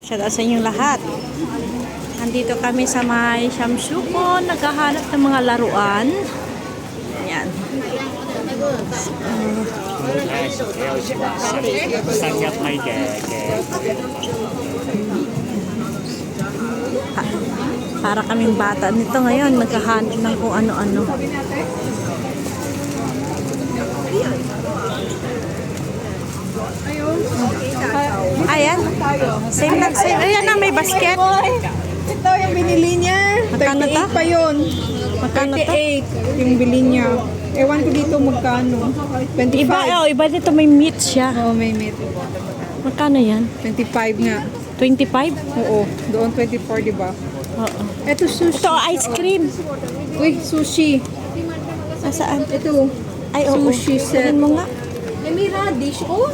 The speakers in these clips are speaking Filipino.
Shout out sa inyong lahat. Nandito kami sa may Shamsuko, naghahanap ng mga laruan. Yan. Para kaming bata nito ngayon, naghahanap ng kung ano-ano. Ayan. Same lang same. Ayan na, may basket. Ito yung binili niya. Magkano to? 38 pa yun. Magkano to? 38 yung bili niya. Ewan ko dito magkano. 25. Iba dito may meat siya. Oo, may meat. Magkano yan? 25 nga. 25? Oo, doon 24, di ba? Oo. Ito sushi. Ito, ice cream. Uy, sushi. Nasaan? Ito. Ay, oo. Sushi set. Tingin mo nga. May radish. Oh.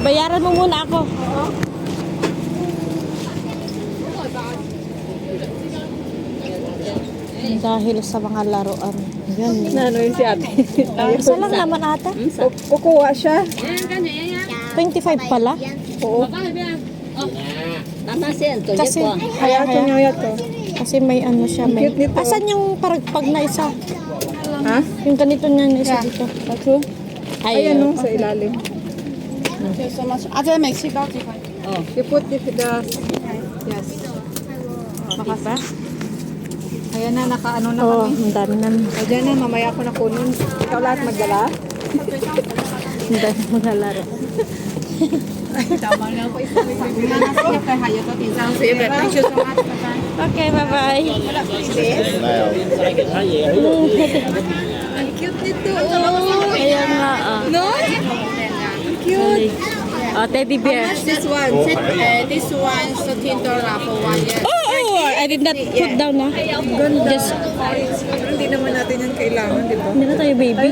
Bayaran mo muna ako. Dahil sa mga laruan. Yan. Ano yun si ate? Isa lang naman ata. Kukuha siya. 25 pala. Oo. Kasi, Kaya ito niya to. kasi may ano siya. May, Cute nito. asan yung paragpag na isa? Ha? Yung ganito niya na isa dito. Ito? Ayan no, sa ilalim. You put the yes. Makasa? Ayan na, nakaano na Oo, kami. ang dami na. Ayan na, mamaya ako na kunin. Ikaw lahat magdala? Ang dami mga laro. Okay, bye-bye. Ang cute nito, oh. Ayan nga, No? Cute. Oh, teddy bear. This one. This one is $13 for 1 year. Oh, I did not put down na. Ganda. Just, Pero hindi naman natin yan kailangan, di ba? hindi na tayo baby.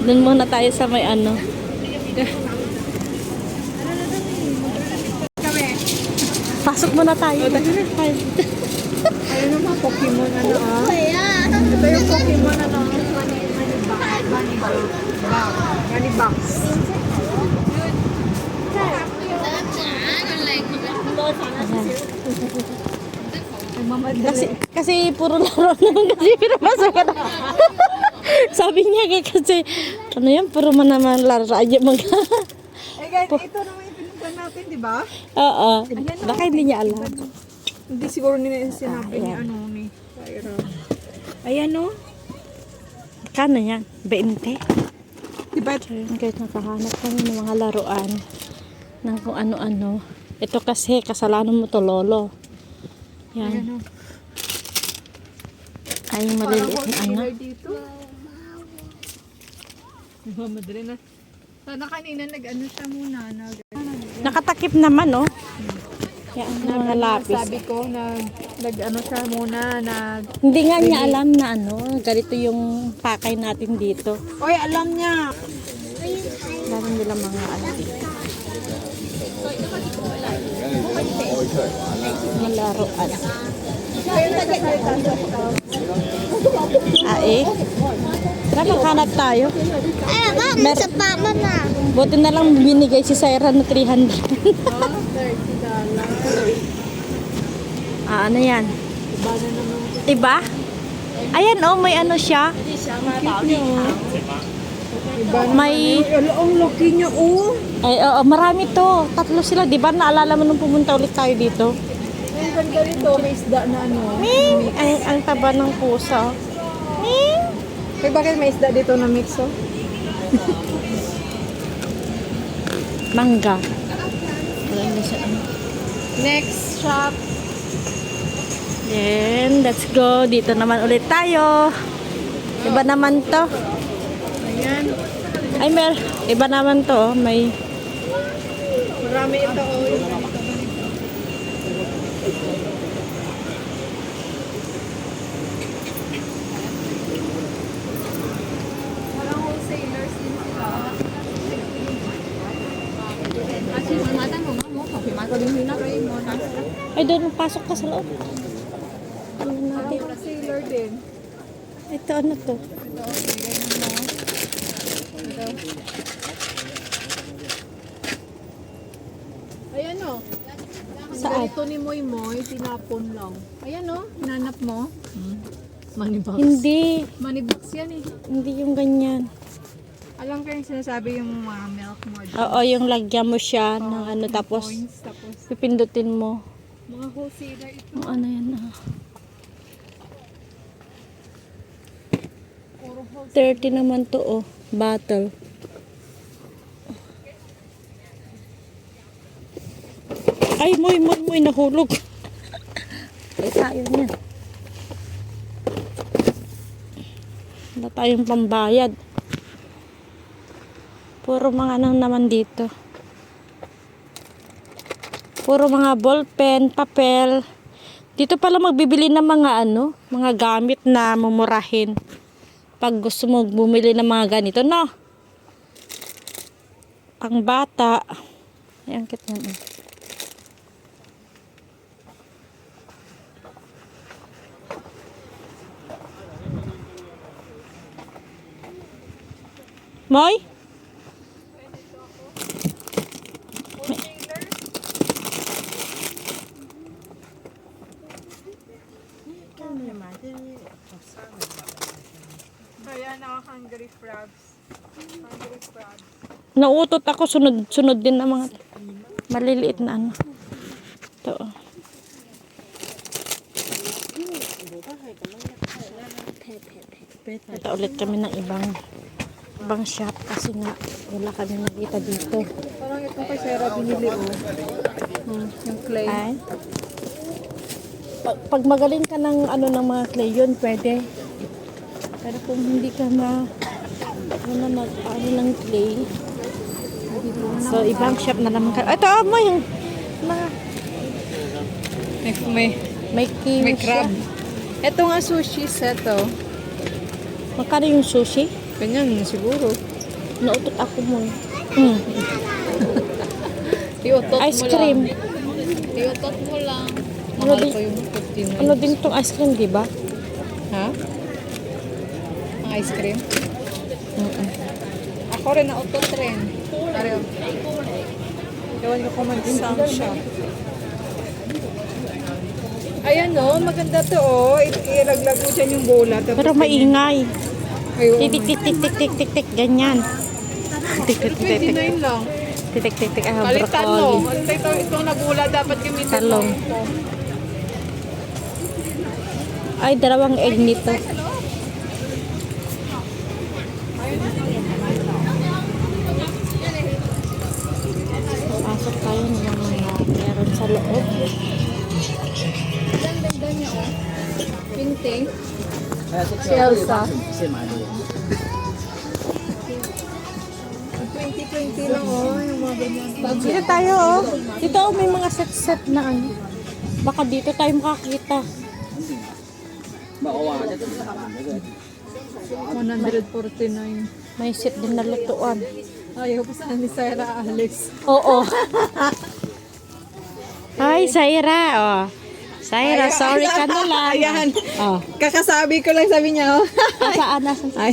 Doon muna tayo sa may ano. Pasok muna tayo. Ayun naman, Pokemon ano ah. Ito yung Pokemon ano. Money box. Kasi puro laro naman kasi pinapasok ka na. Sabi niya kasi, ano yan, puro man naman laro aja mag... Eh guys, ito naman yung pinuntan natin, di ba? Oo, baka hindi niya alam. Hindi siguro nila yung sinabi ni ano ni Tyra. Ayan no. Kano yan? 20? Diba? So yun guys, nakahanap kami ng mga laruan ng kung ano-ano. Ito kasi, kasalanan mo to lolo. Yan. Ay, maliliit na ano. Dito. Madali na. Sana kanina nag-ano siya muna. Nakatakip naman, oh. Yan, mga lapis. Sabi ko, nag-ano siya muna, Hindi nga niya alam na ano, ganito yung pakay natin dito. Oy, alam niya. Alam nila mga ano dito. Mga laruan. Tara, maghanap tayo. Sa pama na. Buti na lang binigay si Sarah na 300. Ano yan? Iba? Ayan, oh, may ano siya. May... Ang laki niya, oh. Ay, oo, marami to. 3 sila, di ba? Naalala mo nung pumunta ulit tayo dito? Ang ganda nito, may isda na ano. Ming! Ay, ang taba ng pusa. Ming! Kaya bakit may isda dito na mix, oh? Mangga. Marami siya. Next shop. Then, let's go. Dito naman ulit tayo. Iba naman to. Ayan. Ay, iba naman to. May... Marami ito, oh. Parang wholesalers din sila. Ay, doon. Pasok ka sa loob. Ano natin? Wholesaler din. Ito, ano to? Ayan o. Saan? Ito ni Moy Moy, tinapon lang. Ayan o, hinanap mo. Money box. Hindi. Money box yan eh. Hindi yung ganyan. Alam ko yung sinasabi yung mga milk mo. Oo, yung lagyan mo siya ng ano, tapos Coins, tapos pipindutin mo. mga wholesaler ito. Ang ano yan ah. Puro wholesale. 30 naman to oh. Bottle. Ay, moy, nahulog. Ay, tayo niyan. Wala tayong pambayad. Puro mga ano naman dito. Puro mga ballpen, papel. Dito pala magbibili ng mga ano, mga gamit na mumurahin. Pag gusto mo bumili ng mga ganito, no? Pang bata. Ay, ang cute yan. Moy? Ayan ako, hungry crabs. Hungry crabs. Nauutot ako, sunod din ng mga maliliit na ano. Ito. Oh. Ito ulit kami ng ibang shop kasi nga wala kami nakita dito. Parang itong kay Sarah binili o. Yung clay. Ay. Pag magaling ka ng ano ng mga clay yun, pwede. Pero kung hindi ka na ano ng clay, so ibang shop na naman ka. Ito mo yung mga may kiwi May crab. siya. Ito nga sushi set oh. Magkano yung sushi? Ganyan siguro. Nautot ako mo. Iutot Ice mo cream. lang. Iutot mo lang. Ano Mahal din- ko yung 15. Ano din tong ice cream, di ba? Ha? Ang ice cream? Ako rin nautot rin. Pareho. Ewan ko kung mag-sound siya. Ayan o, maganda to o. Ilaglag mo dyan yung bola. Tapos Pero maingay. Ayun. Tik tik tik tik tik tik tik ganyan. Tik tik tik tik. 29 lang. Tik tik tik tik ah, Palitan mo. broccoli. Itong nagula dapat gamitin mo. Talong. Ay, dalawang egg nito. Pasok tayo ng mga meron sa loob. Ganda niya o. Pinting. Si Elsa. 2020 lang o. Yung mga ganyan. Dito tayo oh. Dito oh, may mga set-set na ano. Baka dito tayo makakita. 149. May set din na lutuan. Ayaw pa sana ni Sarah Alice. Oo. Hi, Saira. Oh. Saira, sorry ka na lang. Ayan. Oh. Kakasabi ko lang sabi niya oh. Saan? Nasaan? Ay.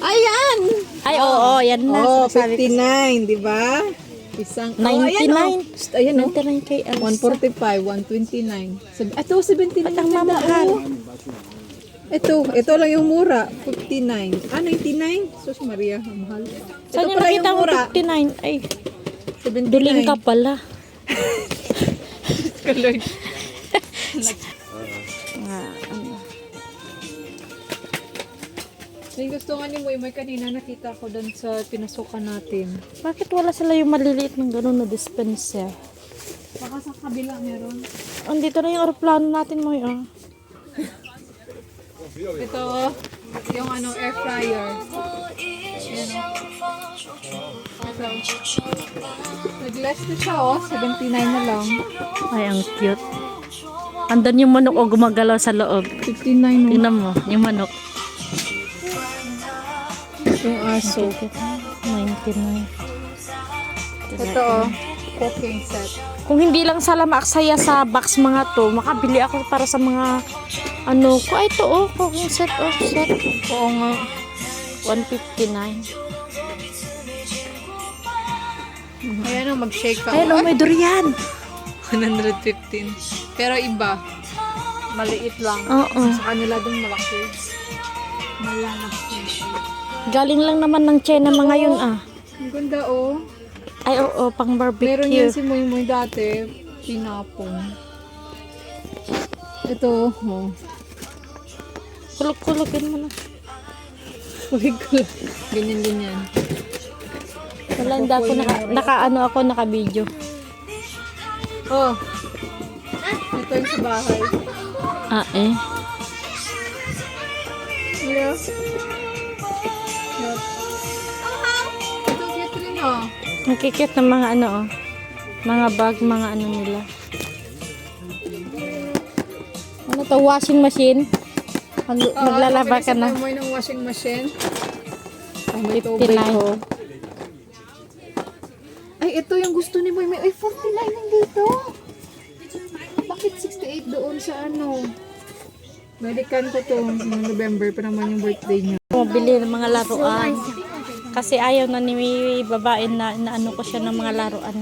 Ayan. Ay, oo, yan na. Oh, Sabi ko. 59, di ba? Isang 99. Ayan oh. 99 kay Elsa. 145, 129. Ito, 79 Ba't ang mamahal? Ito lang yung mura. 59. Ah, 99? Sus Maria, ang mahal. Saan Ito yung pala nakita yung mo mura. 59? Ay, 79. duling ka pala. Lord. Ano. Yung gusto nga ni Moy kanina nakita ko doon sa pinasukan natin. Bakit wala sila yung maliliit ng gano'n na dispenser? Baka sa kabila meron. Andito na yung aeroplano natin mo yun. Ito, yung ano, air fryer. Ayan, nag-less na siya, oh. 79 na lang. Ay, ang cute. Andun yung manok o gumagalaw sa loob. 59 no. Tingnan mo, yung manok. Yung aso. 99. Ito, oh. Cooking set. Kung hindi lang sala maaksaya sa box mga to, makabili ako para sa mga ano ko. Ay, ito oh, cooking set oh, set. Oo nga. 159. Ayan o, mag-shake ka. Ayun, oh, may durian. 115. Pero iba. Maliit lang. Oo. Sa kanila dun malaki. Malaki. Galing lang naman ng China mga yun ah. Ang ganda oh. Ay, oo, pang Meron yan barbecue. si Moy Moy dati. Pinapon. Ito, oh. Kulog-kulogin mo na. Huwag ko. Ganyan-ganyan. Wala, hindi ako naka-ano ako, naka-video. Oh. Ito yung sa bahay. Ah, eh. Yeah. Ito cute rin oh. Nakikit ng mga ano, oh. Mga bag, mga ano nila. Ano to, washing machine? Maglalaba ka na. Si Moy ng washing machine. Ay, may tubig 59. oh. Ay, ito yung gusto ni Moy Moy. Ay, 49 lang dito. Bakit 68 doon sa ano? Balikan ko to. Mga November pa naman yung birthday niya. Mabili ng mga laruan. Kasi ayaw na ni babae na ano ko siya ng mga laruan.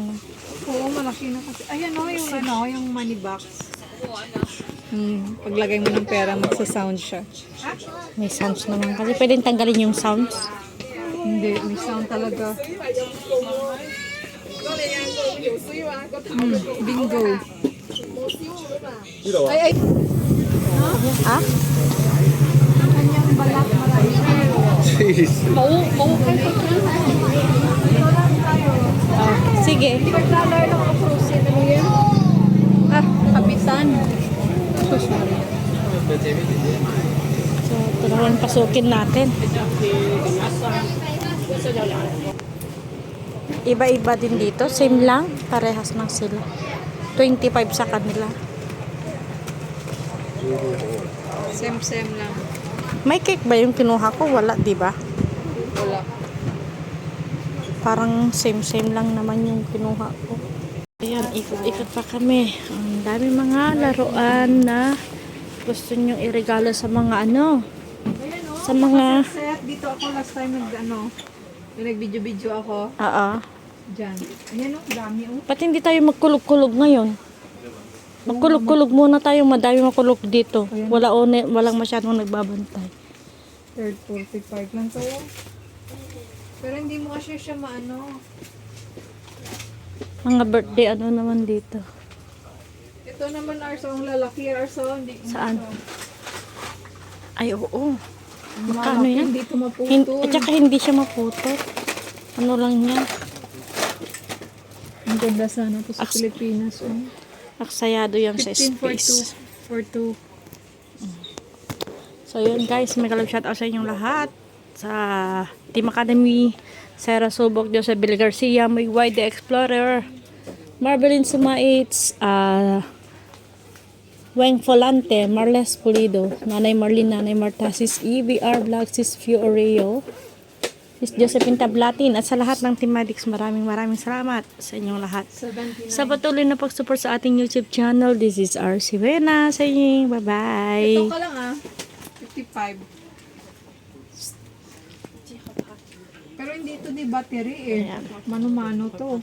Oo, malaki na kasi. Ayan o, yung ano, yung money box. Paglagay mo ng pera, magsa-sound siya. May sounds naman. Kasi pwedeng tanggalin yung sounds. Hindi, may sound talaga. Bingo. Ay, ay. Ah? Kanyang balat marami. Sige. $5 lang ako cruise. Ano yan? Ah, kapitan. Sus, Maria. So, ito naman pasukin natin. Iba-iba din dito. Same lang. Parehas lang sila. 25 sa kanila. Same lang. May cake ba yung kinuha ko? Wala, di ba? Wala. Parang same lang naman yung kinuha ko. Ayan, ikot-ikot pa kami. Ang dami mga laruan na gusto nyo iregalo sa mga ano. Sa mga... Set, dito ako last time nag-video ako. Oo. Diyan. Ayan o, dami o. Pati hindi tayo magkulog-kulog ngayon. Magkulog-kulog muna tayo. Madami makulog dito. Walang masyadong nagbabantay. Third, 45 lang to. Pero hindi mo kasi siya maano. Mga birthday ano naman dito. Ito naman Arso, ang lalaki Arso. Hindi, Saan? Ay, oo. Ang Magkano malaki, yan? Hindi ito maputol. At saka hindi siya maputol. Ano lang yan? Ang ganda sana to sa Aks- Pilipinas. Oh. Aksayado yan sa 15 for space. 2. For 2. So yun guys, may kalab shoutout sa inyong lahat. Sa Team Academy, Sarah Subok, Josebel Garcia, May White the Explorer, Marvelin Sumaits, Weng Folante, Marles Pulido, Nanay Marlene, Nanay Martasis, EBR Vlog, Sis Fiorio, Sis Josephine Tablatin, at sa lahat ng Team Madix, maraming salamat sa inyong lahat. 79. Sa patuloy na pag-support sa ating YouTube channel, this is RC Vena saying bye-bye. Ito ka lang 55. Pero hindi ito di battery eh. Ayan. Mano-mano to.